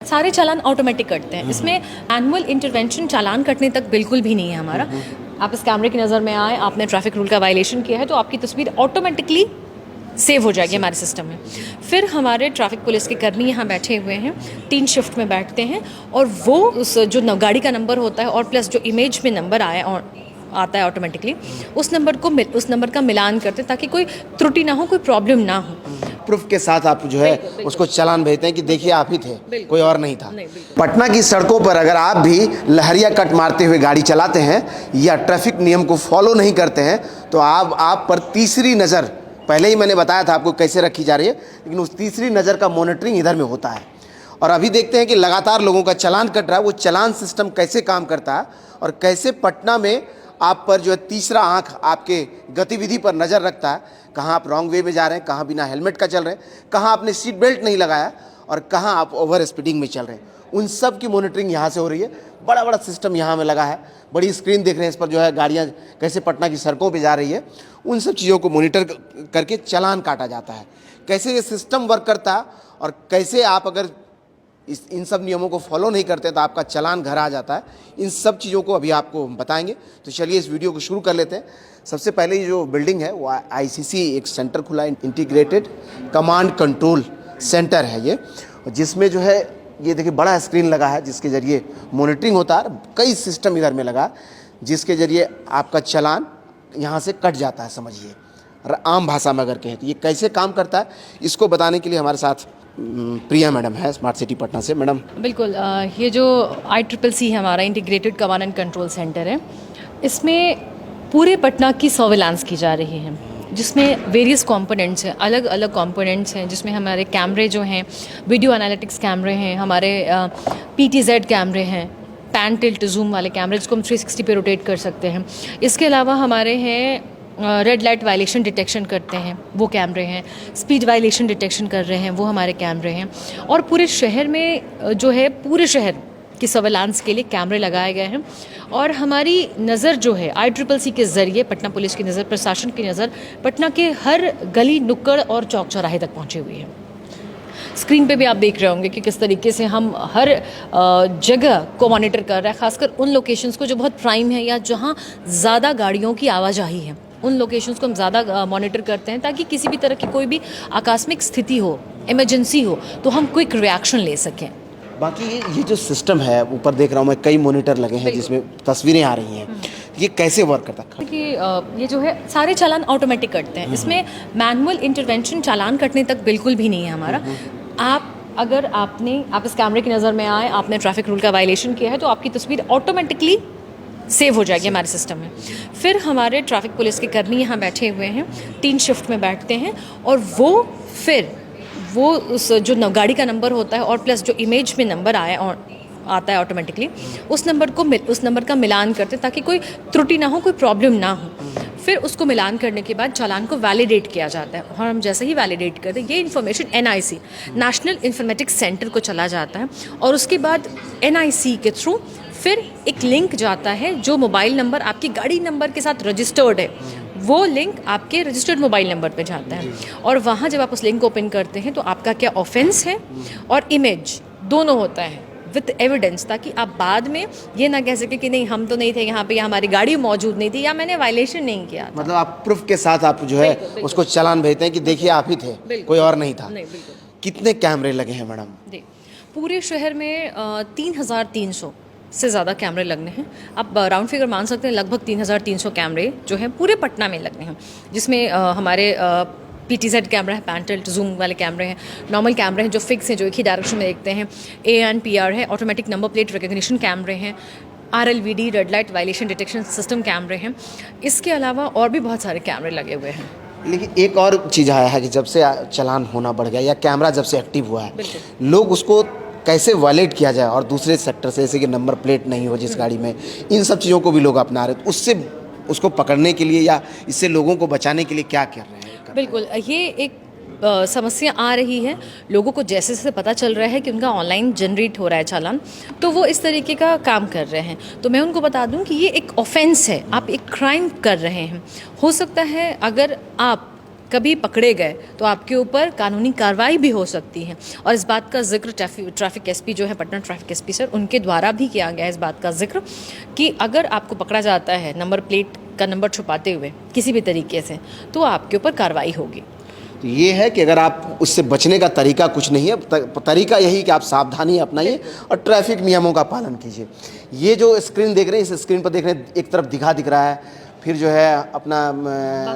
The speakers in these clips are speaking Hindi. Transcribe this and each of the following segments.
सारे चालान ऑटोमेटिक कटते हैं। इसमें मैनुअल इंटरवेंशन चालान कटने तक बिल्कुल भी नहीं है हमारा। आप इस कैमरे की नज़र में आए, आपने ट्रैफिक रूल का वायलेशन किया है तो आपकी तस्वीर ऑटोमेटिकली सेव हो जाएगी हमारे सिस्टम में। फिर हमारे ट्रैफिक पुलिस के कर्मी यहाँ बैठे हुए हैं, 3 शिफ्ट में बैठते हैं और वो उस जो गाड़ी का नंबर होता है और प्लस जो इमेज में नंबर आता है ऑटोमेटिकली, उस नंबर का मिलान करते हैं ताकि कोई त्रुटि ना हो, कोई प्रॉब्लम ना हो। प्रूफ के साथ आप जो है उसको चालान भेजते हैं कि देखिए आप ही थे, कोई और नहीं था। पटना की सड़कों पर अगर आप भी लहरिया कट मारते हुए गाड़ी चलाते हैं या ट्रैफिक नियम को फॉलो नहीं करते हैं तो आप पर तीसरी नज़र, पहले ही मैंने बताया था आपको कैसे रखी जा रही है, लेकिन उस तीसरी नज़र का मॉनिटरिंग इधर में होता है। और अभी देखते हैं कि लगातार लोगों का चालान कट रहा है, वो चालान सिस्टम कैसे काम करता है और कैसे पटना में आप पर जो है तीसरा आंख आपके गतिविधि पर नज़र रखता है। कहाँ आप रॉन्ग वे में जा रहे हैं, कहाँ बिना हेलमेट का चल रहे हैं, कहाँ आपने सीट बेल्ट नहीं लगाया और कहाँ आप ओवर स्पीडिंग में चल रहे हैं, उन सब की मॉनिटरिंग यहाँ से हो रही है। बड़ा बड़ा सिस्टम यहाँ में लगा है, बड़ी स्क्रीन देख रहे हैं इस पर जो है गाड़ियाँ कैसे पटना की सड़कों पे जा रही है, उन सब चीज़ों को मॉनिटर करके चालान काटा जाता है। कैसे ये सिस्टम वर्क करता है और कैसे आप अगर इन सब नियमों को फॉलो नहीं करते तो आपका चालान घर आ जाता है, इन सब चीज़ों को अभी आपको बताएंगे। तो चलिए इस वीडियो को शुरू कर लेते हैं। सबसे पहले ये जो बिल्डिंग है वो आईसीसी एक सेंटर खुला है, इंटीग्रेटेड कमांड कंट्रोल सेंटर है ये, जिसमें जो है ये देखिए बड़ा स्क्रीन लगा है जिसके ज़रिए मॉनिटरिंग होता है। कई सिस्टम इधर में लगा जिसके ज़रिए आपका चालान यहाँ से कट जाता है, समझिए आम भाषा में अगर कहें तो। ये कैसे काम करता है इसको बताने के लिए हमारे साथ प्रिया मैडम है स्मार्ट सिटी पटना से। मैडम बिल्कुल, ये जो ICCC है हमारा integrated command and control centre है, इसमें पूरे पटना की सर्विलांस की जा रही है, जिसमें वेरियस कंपोनेंट्स हैं, अलग अलग कंपोनेंट्स हैं, जिसमें हमारे कैमरे जो हैं, वीडियो एनालिटिक्स कैमरे हैं, हमारे PTZ कैमरे हैं, पैन टिल्ट जूम वाले कैमरे जिसको हम 360 पे रोटेट कर सकते हैं। इसके अलावा हमारे हैं रेड लाइट वायलेशन डिटेक्शन करते हैं, वो कैमरे हैं, स्पीड वायलेशन डिटेक्शन कर रहे हैं, वो हमारे कैमरे हैं। और पूरे शहर में जो है, पूरे शहर की सर्विलांस के लिए कैमरे लगाए गए हैं। और हमारी नज़र जो है ICCC के ज़रिए, पटना पुलिस की नज़र, प्रशासन की नज़र पटना के हर गली नुक्कड़ और चौक चौराहे तक पहुँची हुई है। स्क्रीन पे भी आप देख रहे होंगे कि किस तरीके से हम हर जगह को मॉनिटर कर रहे हैं, खासकर उन लोकेशंस को जो बहुत प्राइम है या जहाँ ज़्यादा गाड़ियों की आवाजाही है, उन लोकेशंस को हम ज़्यादा मॉनिटर करते हैं ताकि किसी भी तरह की कोई भी आकस्मिक स्थिति हो, इमरजेंसी हो, तो हम क्विक रिएक्शन ले सकें। बाकी ये जो सिस्टम है, ऊपर देख रहा हूँ मैं कई मॉनिटर लगे हैं जिसमें तस्वीरें आ रही हैं, ये कैसे वर्क करता है? कि ये जो है सारे चालान ऑटोमेटिक कटते हैं। इसमें मैनुअल इंटरवेंशन चालान कटने तक बिल्कुल भी नहीं है हमारा। आप इस कैमरे की नज़र में आए, आपने ट्रैफिक रूल का वायलेशन किया है तो आपकी तस्वीर ऑटोमेटिकली सेव हो जाएगी हमारे सिस्टम में। फिर हमारे ट्रैफिक पुलिस के कर्मी यहाँ बैठे हुए हैं, 3 शिफ्ट में बैठते हैं और वो उस जो गाड़ी का नंबर होता है और प्लस जो इमेज में नंबर आता है ऑटोमेटिकली, उस नंबर का मिलान करते हैं ताकि कोई त्रुटि ना हो, कोई प्रॉब्लम ना हो। फिर उसको मिलान करने के बाद चालान को वैलिडेट किया जाता है और हम जैसे ही वैलिडेट करते हैं ये information NIC national informatics centre को चला जाता है और उसके बाद NIC के थ्रू फिर एक लिंक जाता है जो मोबाइल नंबर आपकी गाड़ी नंबर के साथ रजिस्टर्ड है, वो लिंक आपके रजिस्टर्ड मोबाइल नंबर पे जाता है। और वहाँ जब आप उस लिंक को ओपन करते हैं तो आपका क्या ऑफेंस है और इमेज दोनों होता है विद एविडेंस, ताकि आप बाद में ये ना कह सके कि नहीं हम तो नहीं थे यहाँ पे, या हमारी गाड़ी मौजूद नहीं थी, या मैंने वायलेशन नहीं किया था। मतलब आप प्रूफ के साथ आप जो है उसको चालान भेजते हैं कि देखिए आप ही थे, कोई और नहीं था। कितने कैमरे लगे हैं मैडम? पूरे शहर में 3300 से ज़्यादा कैमरे लगने हैं। आप राउंड फिगर मान सकते हैं, लगभग 3300 कैमरे जो हैं पूरे पटना में लगने हैं, जिसमें हमारे PTZ कैमरा है, पैन टिल्ट जूम वाले कैमरे हैं, नॉर्मल कैमरे हैं जो फिक्स हैं, जो एक ही डायरेक्शन में देखते हैं, ANPR है, ऑटोमेटिक नंबर प्लेट रिकग्निशन कैमरे हैं, RLVD red light violation detection system कैमरे हैं। इसके अलावा और भी बहुत सारे कैमरे लगे हुए हैं। लेकिन एक और चीज़ आया है कि जब से चालान होना बढ़ गया या कैमरा जब से एक्टिव हुआ है, लोग उसको कैसे वायलेट किया जाए और दूसरे सेक्टर से, जैसे कि नंबर प्लेट नहीं हो जिस गाड़ी में, इन सब चीज़ों को भी लोग अपना रहे, तो उससे उसको पकड़ने के लिए या इससे लोगों को बचाने के लिए क्या कर रहे हैं? बिल्कुल, ये एक समस्या आ रही है। लोगों को जैसे जैसे पता चल रहा है कि उनका ऑनलाइन जनरेट हो रहा है चालान, तो वो इस तरीके का काम कर रहे हैं। तो मैं उनको बता दूं कि ये एक ऑफेंस है, आप एक क्राइम कर रहे हैं। हो सकता है अगर आप कभी पकड़े गए तो आपके ऊपर कानूनी कार्रवाई भी हो सकती है। और इस बात का जिक्र ट्रैफिक एसपी जो है, पटना ट्रैफिक एसपी सर, उनके द्वारा भी किया गया है इस बात का जिक्र कि अगर आपको पकड़ा जाता है नंबर प्लेट का नंबर छुपाते हुए किसी भी तरीके से, तो आपके ऊपर कार्रवाई होगी। तो ये है कि अगर आप उससे बचने का तरीका कुछ नहीं है, तरीका यही कि आप सावधानी अपनाइए और ट्रैफिक नियमों का पालन कीजिए। ये जो स्क्रीन देख रहे हैं, इस स्क्रीन पर देख रहे हैं, एक तरफ दिख रहा है, फिर जो है अपना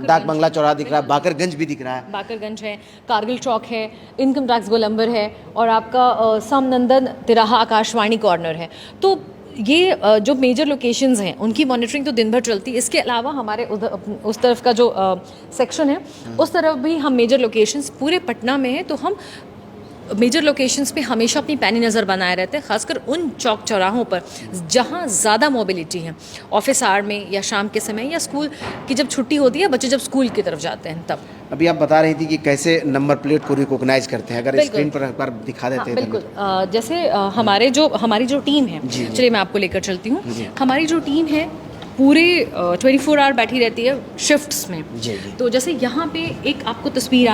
डाक बंगला चौराहा दिख रहा है, बाकरगंज भी दिख रहा है, बाकरगंज है, कारगिल चौक है, इनकम टैक्स गोलंबर है, और आपका समनंदन तिराहा आकाशवाणी कॉर्नर है। तो ये जो मेजर लोकेशंस हैं उनकी मॉनिटरिंग तो दिन भर चलती है। इसके अलावा हमारे उस तरफ का जो सेक्शन है, उस तरफ भी हम मेजर लोकेशंस पूरे पटना में हैं, तो हम मेजर लोकेशंस पे हमेशा अपनी पैनी नज़र बनाए रहते हैं, खासकर उन चौक चौराहों पर जहाँ ज़्यादा मोबिलिटी है, ऑफिस आवर में या शाम के समय या स्कूल की जब छुट्टी होती है, बच्चे जब स्कूल की तरफ जाते हैं तब। अभी आप बता रही थी कि कैसे नंबर प्लेट को रिकॉग्नाइज करते हैं, अगर स्क्रीन पर एक बार दिखा देते हैं। बिल्कुल, जैसे हमारी जो टीम है, चलिए मैं आपको लेकर चलती हूँ। हमारी जो टीम है पूरे 24 आवर बैठी रहती है शिफ्ट्स में। तो जैसे यहाँ पे एक आपको तस्वीर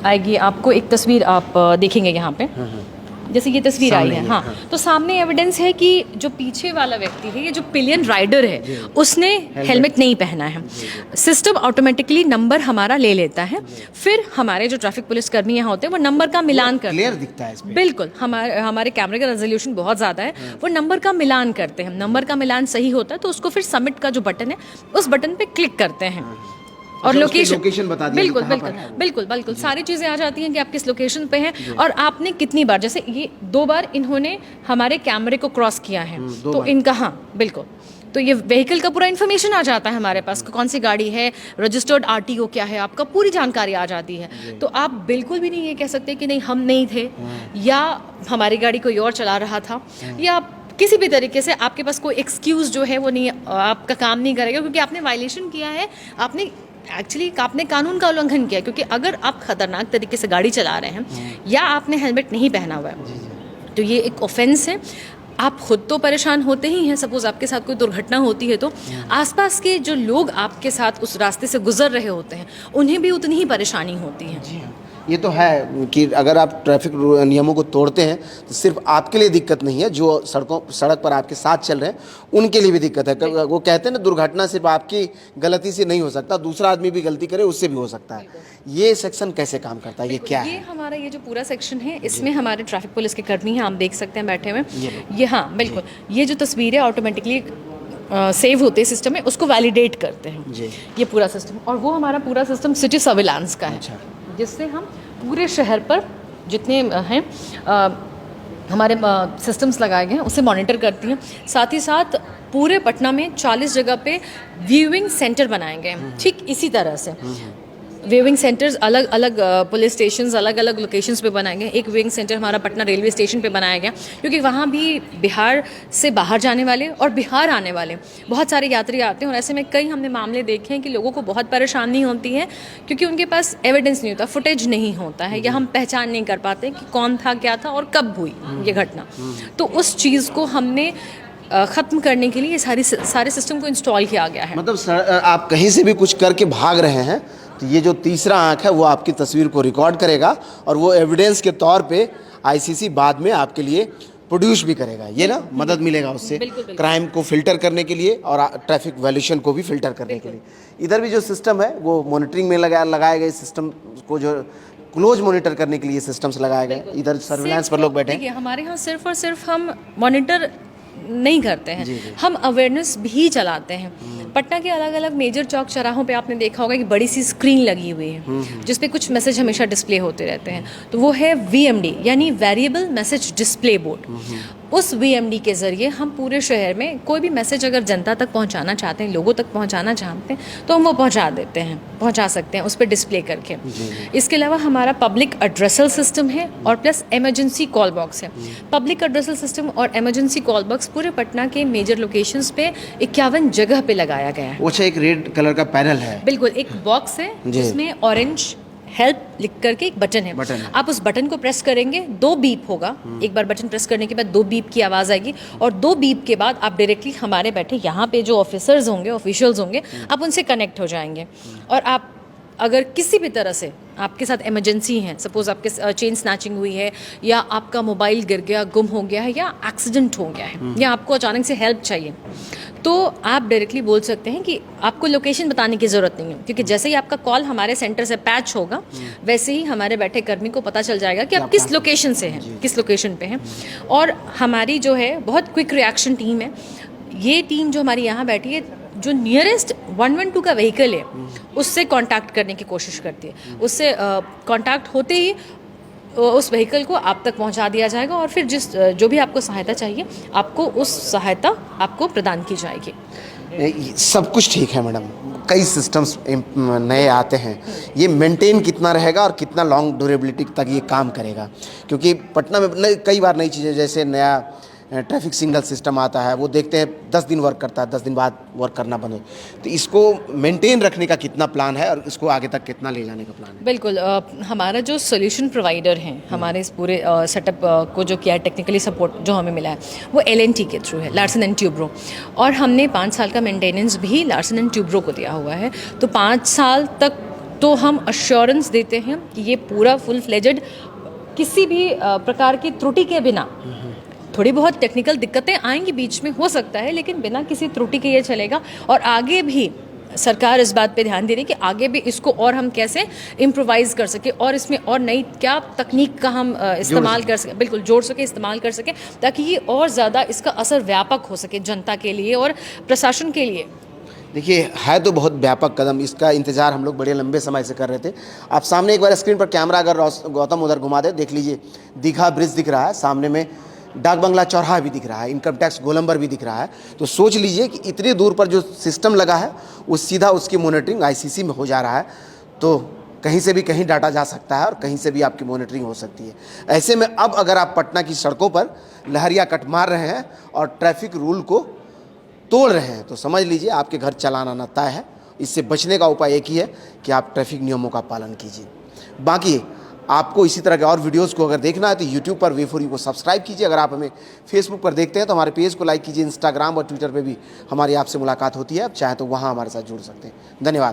आएगी, आपको एक तस्वीर आप देखेंगे यहाँ पे, जैसे ये तस्वीर आई है। हाँ, तो सामने एविडेंस है कि जो पीछे वाला व्यक्ति है, ये जो पिलियन राइडर है, उसने हेलमेट नहीं पहना है। सिस्टम ऑटोमेटिकली नंबर हमारा ले लेता है, फिर हमारे जो ट्रैफिक पुलिस कर्मी यहाँ होते हैं वो नंबर का मिलान करते हैं। क्लियर दिखता है इसमें। बिल्कुल, हमारे कैमरे का रेजोल्यूशन बहुत ज़्यादा है, वो नंबर का मिलान करते हैं। नंबर का मिलान सही होता है तो उसको फिर सबमिट का जो बटन है, उस बटन पे क्लिक करते हैं और लोकेशन बता दी। बिल्कुल सारी चीज़ें आ जाती हैं कि आप किस लोकेशन पे हैं और आपने कितनी बार, जैसे ये 2 बार इन्होंने हमारे कैमरे को क्रॉस किया है, तो इनका, हाँ बिल्कुल, तो ये व्हीकल का पूरा इन्फॉर्मेशन आ जाता है हमारे पास, कौन सी गाड़ी है, रजिस्टर्ड आरटीओ क्या है, आपका पूरी जानकारी आ जाती है। तो आप बिल्कुल भी नहीं ये कह सकते कि नहीं हम नहीं थे, या हमारी गाड़ी कोई और चला रहा था, या किसी भी तरीके से आपके पास कोई एक्सक्यूज़ जो है वो नहीं, आपका काम नहीं करेगा, क्योंकि आपने वायलेशन किया है, आपने कानून का उल्लंघन किया है। क्योंकि अगर आप खतरनाक तरीके से गाड़ी चला रहे हैं या आपने हेलमेट नहीं पहना हुआ है, तो ये एक ऑफेंस है। आप खुद तो परेशान होते ही हैं, सपोज आपके साथ कोई दुर्घटना होती है तो आसपास के जो लोग आपके साथ उस रास्ते से गुजर रहे होते हैं, उन्हें भी उतनी ही परेशानी होती है। ये तो है कि अगर आप ट्रैफिक नियमों को तोड़ते हैं तो सिर्फ आपके लिए दिक्कत नहीं है, जो सड़क पर आपके साथ चल रहे हैं उनके लिए भी दिक्कत है। वो कहते हैं ना, दुर्घटना सिर्फ आपकी गलती से नहीं हो सकता, दूसरा आदमी भी गलती करे उससे भी हो सकता है। ये सेक्शन कैसे काम करता है, ये क्या है? ये हमारा ये जो पूरा सेक्शन है, इसमें हमारे ट्रैफिक पुलिस के कर्मी हैं, आप देख सकते हैं बैठे हुए। ये हाँ बिल्कुल, ये जो तस्वीर है ऑटोमेटिकली सेव होते हैं सिस्टम में, उसको वैलिडेट करते हैं ये पूरा सिस्टम। और वो हमारा पूरा सिस्टम सिटी सर्विलांस का है, जिससे हम पूरे शहर पर जितने हैं हमारे सिस्टम्स लगाए गए हैं उसे मॉनिटर करती हैं। साथ ही साथ पूरे पटना में 40 जगह पे व्यूइंग सेंटर बनाए गए हैं। ठीक इसी तरह से व्यूइंग सेंटर्स अलग अलग पुलिस स्टेशंस अलग अलग लोकेशंस पे बनाए गए। एक व्यूइंग सेंटर हमारा पटना रेलवे स्टेशन पे बनाया गया, क्योंकि वहाँ भी बिहार से बाहर जाने वाले और बिहार आने वाले बहुत सारे यात्री आते हैं, और ऐसे में कई हमने मामले देखे हैं कि लोगों को बहुत परेशानी होती है, क्योंकि उनके पास एविडेंस नहीं होता, फुटेज नहीं होता है, या हम पहचान नहीं कर पाते कि कौन था, क्या था और कब हुई ये घटना। तो उस चीज़ को हमने ख़त्म करने के लिए ये सारे सिस्टम को इंस्टॉल किया गया है। मतलब आप कहीं से भी कुछ करके भाग रहे हैं तो ये जो तीसरा आंख है वो आपकी तस्वीर को रिकॉर्ड करेगा और वो एविडेंस के तौर पे आईसीसी बाद में आपके लिए प्रोड्यूस भी करेगा। ये ना मदद मिलेगा उससे क्राइम को फिल्टर करने के लिए और ट्रैफिक वायलेशन को भी फिल्टर करने के लिए। इधर भी जो सिस्टम है वो मॉनिटरिंग में लगाए गए सिस्टम को जो क्लोज मॉनिटर करने के लिए सिस्टम्स लगाए गए। इधर सर्विलांस पर लोग बैठे हैं। हमारे यहाँ सिर्फ और सिर्फ हम मॉनिटर नहीं करते हैं, हम अवेयरनेस भी चलाते हैं। पटना के अलग अलग मेजर चौक चौराहों पे आपने देखा होगा कि बड़ी सी स्क्रीन लगी हुई है जिसपे कुछ मैसेज हमेशा डिस्प्ले होते रहते हैं, तो वो है VMD यानी वेरिएबल मैसेज डिस्प्ले बोर्ड। उस VMD के ज़रिए हम पूरे शहर में कोई भी मैसेज अगर जनता तक पहुंचाना चाहते हैं, लोगों तक पहुंचाना चाहते हैं, तो हम वो पहुंचा सकते हैं उस पर डिस्प्ले करके। इसके अलावा हमारा पब्लिक एड्रेसल सिस्टम है और प्लस इमरजेंसी कॉल बॉक्स है। पब्लिक एड्रेसल सिस्टम और इमरजेंसी कॉल बॉक्स पूरे पटना के मेजर लोकेशंस पे 51 जगह पे लगाया गया है। अच्छा, एक रेड कलर का पैनल है। बिल्कुल, एक बॉक्स है जिसमें ऑरेंज हेल्प लिख करके एक बटन है। आप उस बटन को प्रेस करेंगे, 2 बीप होगा। एक बार बटन प्रेस करने के बाद 2 बीप की आवाज़ आएगी और 2 बीप के बाद आप डायरेक्टली हमारे बैठे यहाँ पे जो ऑफिसर्स होंगे, ऑफिशियल्स होंगे, आप उनसे कनेक्ट हो जाएंगे और आप अगर किसी भी तरह से आपके साथ इमरजेंसी है, सपोज़ आपके चेन स्नैचिंग हुई है, या आपका मोबाइल गिर गया, गुम हो गया है, या एक्सीडेंट हो गया है, या आपको अचानक से हेल्प चाहिए, तो आप डायरेक्टली बोल सकते हैं कि आपको लोकेशन बताने की ज़रूरत नहीं है, क्योंकि जैसे ही आपका कॉल हमारे सेंटर से पैच होगा वैसे ही हमारे बैठे कर्मी को पता चल जाएगा कि आप किस लोकेशन से हैं, किस लोकेशन पे हैं। और हमारी जो है बहुत क्विक रिएक्शन टीम है। ये टीम जो हमारी यहाँ बैठी है, जो नियरेस्ट 112 का व्हीकल है उससे कांटेक्ट करने की कोशिश करती है। उससे कांटेक्ट होते ही उस व्हीकल को आप तक पहुंचा दिया जाएगा, और फिर जो भी आपको सहायता चाहिए आपको उस सहायता आपको प्रदान की जाएगी। सब कुछ ठीक है मैडम, कई सिस्टम्स नए आते हैं, ये मेंटेन कितना रहेगा और कितना लॉन्ग ड्यूरेबिलिटी तक ये काम करेगा? क्योंकि पटना में कई बार नई चीज़ें, जैसे नया ट्रैफिक सिग्नल सिस्टम आता है, वो देखते हैं 10 दिन वर्क करता है, 10 दिन बाद वर्क करना बंद हो, तो इसको मेंटेन रखने का कितना प्लान है और इसको आगे तक कितना ले जाने का प्लान है? बिल्कुल, हमारा जो सोल्यूशन प्रोवाइडर है हमारे इस पूरे सेटअप को जो किया है, टेक्निकली सपोर्ट जो हमें मिला है, वो L&T के थ्रू है, लार्सन एंड ट्यूब्रो, और हमने 5 साल का मेंटेनेंस भी लार्सन एंड ट्यूब्रो को दिया हुआ है। तो 5 साल तक तो हम अश्योरेंस देते हैं कि ये पूरा फुल फ्लेजेड, किसी भी प्रकार की त्रुटि के बिना, थोड़ी बहुत टेक्निकल दिक्कतें आएंगी बीच में, हो सकता है, लेकिन बिना किसी त्रुटि के ये चलेगा। और आगे भी सरकार इस बात पे ध्यान दे रही है कि आगे भी इसको और हम कैसे इम्प्रोवाइज़ कर सके, और इसमें और नई क्या तकनीक का हम इस्तेमाल कर सके, बिल्कुल जोड़ सके, इस्तेमाल कर सके, ताकि ये और ज़्यादा इसका असर व्यापक हो सके जनता के लिए और प्रशासन के लिए। देखिए, है तो बहुत व्यापक कदम, इसका इंतजार हम लोग बड़े लंबे समय से कर रहे थे। आप सामने एक बार स्क्रीन पर कैमरा अगर गौतम उधर घुमा दे, देख लीजिए, दीघा ब्रिज दिख रहा है, सामने में डाक बंगला चौराहा भी दिख रहा है, इनकम टैक्स गोलंबर भी दिख रहा है। तो सोच लीजिए कि इतनी दूर पर जो सिस्टम लगा है वो सीधा उसकी मॉनिटरिंग ICC में हो जा रहा है, तो कहीं से भी कहीं डाटा जा सकता है और कहीं से भी आपकी मॉनिटरिंग हो सकती है। ऐसे में अब अगर आप पटना की सड़कों पर लहरिया कट मार रहे हैं और ट्रैफिक रूल को तोड़ रहे हैं, तो समझ लीजिए आपके घर चालान आना तय है। इससे बचने का उपाय एक ही है कि आप ट्रैफिक नियमों का पालन कीजिए। बाकी आपको इसी तरह के और वीडियोस को अगर देखना है तो YouTube पर वे4यू को सब्सक्राइब कीजिए। अगर आप हमें Facebook पर देखते हैं तो हमारे पेज को लाइक कीजिए। इंस्टाग्राम और ट्विटर पे भी हमारी आपसे मुलाकात होती है, आप चाहें तो वहाँ हमारे साथ जुड़ सकते हैं। धन्यवाद।